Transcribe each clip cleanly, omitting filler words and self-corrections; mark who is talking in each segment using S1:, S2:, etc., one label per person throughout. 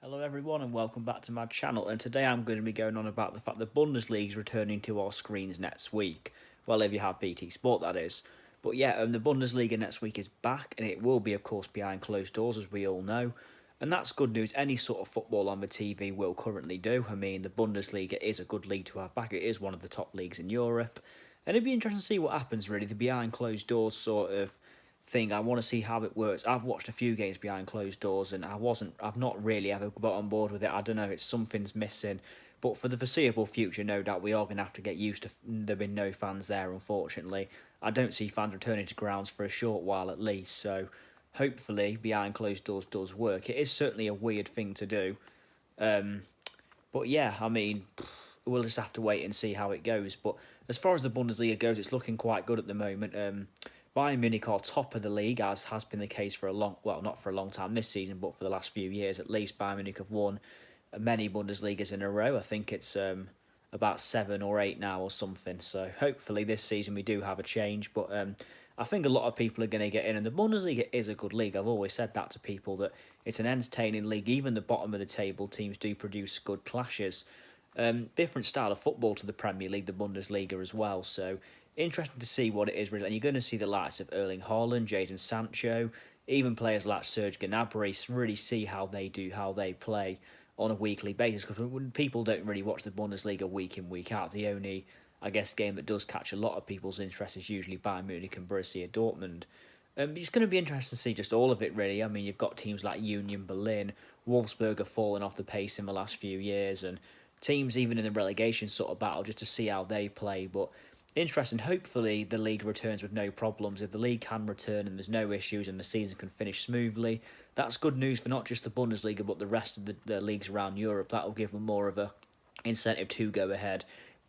S1: Hello everyone and welcome back to my channel, and today I'm going to be going on about the fact that Bundesliga is returning to our screens next week. Well, if you have BT Sport, that is. But yeah, the Bundesliga next week is back, and it will be of course behind closed doors, as we all know. And that's good news. Any sort of football on the TV will currently do. I mean, the Bundesliga is a good league to have back. It is one of the top leagues in Europe. And it'd be interesting to see what happens, really, the behind closed doors sort of thing. I want to see how it works. I've watched a few games behind closed doors, and I've not really ever got on board with it. I don't know, it's something's missing. But for the foreseeable future, no doubt we are going to have to get used to there being no fans there, unfortunately. I don't see fans returning to grounds for a short while at least, so hopefully behind closed doors does work. It is certainly a weird thing to do. Um, but yeah, I mean, we'll just have to wait and see how it goes. But as far as the Bundesliga goes, it's looking quite good at the moment. Bayern Munich are top of the league, as has been the case for a long, well, not for a long time this season, but for the last few years at least. Bayern Munich have won many Bundesligas in a row. I think it's about 7 or 8 now or something. So hopefully this season we do have a change. But I think a lot of people are going to get in, and the Bundesliga is a good league. I've always said that to people, that it's an entertaining league. Even the bottom of the table teams do produce good clashes. Different style of football to the Premier League, the Bundesliga as well. So interesting to see what it is really. And you're going to see the likes of Erling Haaland, Jadon Sancho, even players like Serge Gnabry really see how they play on a weekly basis. Because when people don't really watch the Bundesliga week in, week out, the only, I guess, game that does catch a lot of people's interest is usually Bayern Munich and Borussia Dortmund. It's going to be interesting to see just all of it, really. I mean, you've got teams like Union Berlin, Wolfsburg have fallen off the pace in the last few years, and teams even in the relegation sort of battle just to see how they play. But interesting. Hopefully, the league returns with no problems. If the league can return and there's no issues and the season can finish smoothly, that's good news for not just the Bundesliga but the rest of the leagues around Europe. That'll give them more of a incentive to go ahead.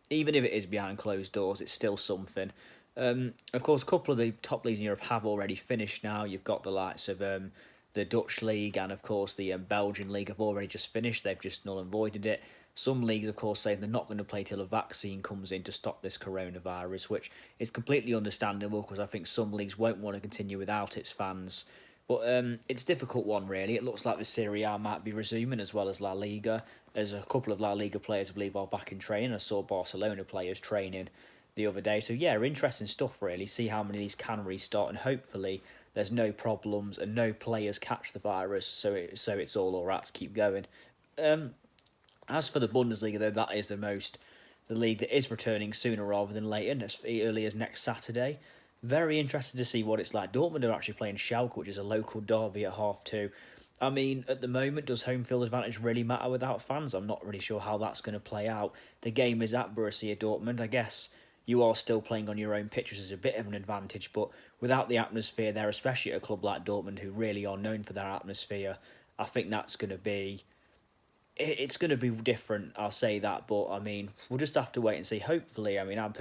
S1: Even if it is behind closed doors, it's still something. Of course, a couple of the top leagues in Europe have already finished now. You've got the likes of the Dutch league and, of course, the Belgian league have already just finished. They've just null and voided it. Some leagues, of course, say they're not going to play till a vaccine comes in to stop this coronavirus, which is completely understandable because I think some leagues won't want to continue without its fans. But it's a difficult one, really. It looks like the Serie A might be resuming as well as La Liga, as a couple of La Liga players, I believe, are back in training. I saw Barcelona players training the other day. So, yeah, interesting stuff, really. See how many of these can restart, and hopefully there's no problems and no players catch the virus, so it's all right to keep going. As for the Bundesliga, though, that is the league that is returning sooner rather than later, as early as next Saturday. Very interested to see what it's like. Dortmund are actually playing Schalke, which is a local derby at 2:30. I mean, at the moment, does home field advantage really matter without fans? I'm not really sure how that's going to play out. The game is at Borussia Dortmund. I guess you are still playing on your own pitch, which is a bit of an advantage, but without the atmosphere there, especially at a club like Dortmund, who really are known for their atmosphere, I think that's going to be it's going to be different, I'll say that, but I mean, we'll just have to wait and see. Hopefully, I mean, I'm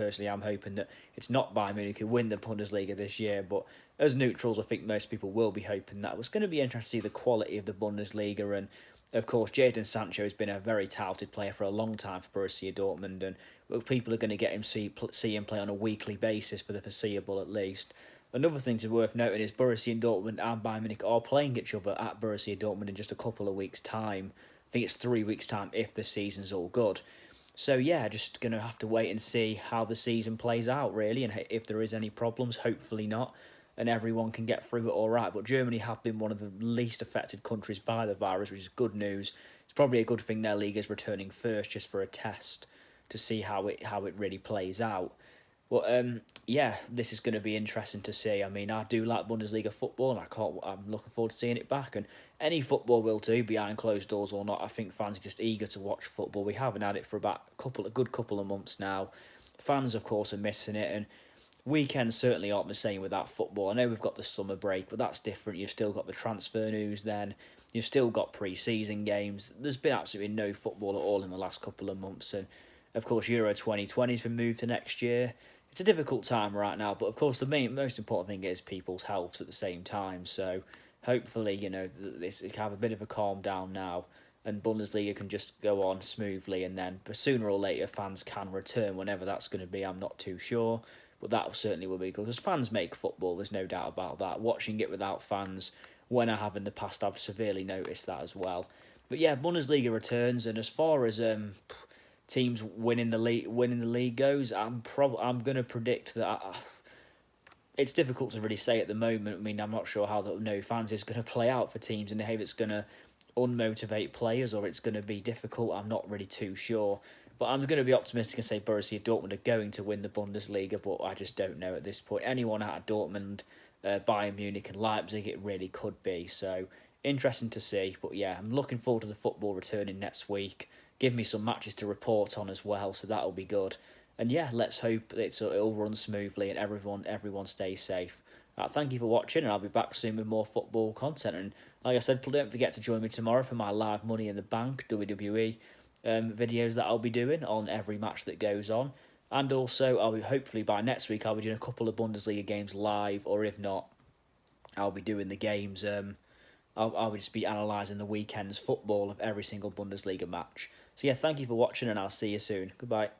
S1: hoping that it's not Bayern Munich who win the Bundesliga this year, but as neutrals, I think most people will be hoping that. It's going to be interesting to see the quality of the Bundesliga, and of course, Jadon Sancho has been a very touted player for a long time for Borussia Dortmund, and people are going to get him see him play on a weekly basis for the foreseeable at least. Another thing to worth noting is Borussia Dortmund and Bayern Munich are playing each other at Borussia Dortmund in just a couple of weeks' time. I think it's 3 weeks' time if the season's all good. So yeah, just going to have to wait and see how the season plays out, really, and if there is any problems. Hopefully not, and everyone can get through it all right. But Germany have been one of the least affected countries by the virus, which is good news. It's probably a good thing their league is returning first, just for a test to see how it really plays out. But yeah, this is going to be interesting to see. I mean, I do like Bundesliga football, and I'm looking forward to seeing it back. And any football will do, behind closed doors or not. I think fans are just eager to watch football. We haven't had it for about a good couple of months now. Fans, of course, are missing it, and weekends certainly aren't the same without football. I know we've got the summer break, but that's different. You've still got the transfer news then. You've still got pre-season games. There's been absolutely no football at all in the last couple of months, and of course, Euro 2020 has been moved to next year. It's a difficult time right now, but of course the most important thing is people's health at the same time. So hopefully, this can have a bit of a calm down now, and Bundesliga can just go on smoothly, and then sooner or later fans can return. Whenever that's going to be, I'm not too sure, but that certainly will be good because fans make football. There's no doubt about that. Watching it without fans, when I have in the past, I've severely noticed that as well. But yeah, Bundesliga returns, and as far as teams winning the league goes, I'm gonna predict that. It's difficult to really say at the moment. I mean, I'm not sure how the no fans is going to play out for teams, and if it's going to unmotivate players or it's going to be difficult. I'm not really too sure. But I'm going to be optimistic and say Borussia Dortmund are going to win the Bundesliga, but I just don't know at this point. Anyone out of Dortmund, Bayern Munich and Leipzig, it really could be. So, interesting to see. But yeah, I'm looking forward to the football returning next week. Give me some matches to report on as well, so that'll be good. And yeah, let's hope it'll run smoothly and everyone stays safe. Thank you for watching, and I'll be back soon with more football content. And like I said, don't forget to join me tomorrow for my live Money in the Bank WWE videos that I'll be doing on every match that goes on. And also, hopefully by next week I'll be doing a couple of Bundesliga games live, or if not, I'll be doing the games. I'll just be analysing the weekend's football of every single Bundesliga match. So yeah, thank you for watching, and I'll see you soon. Goodbye.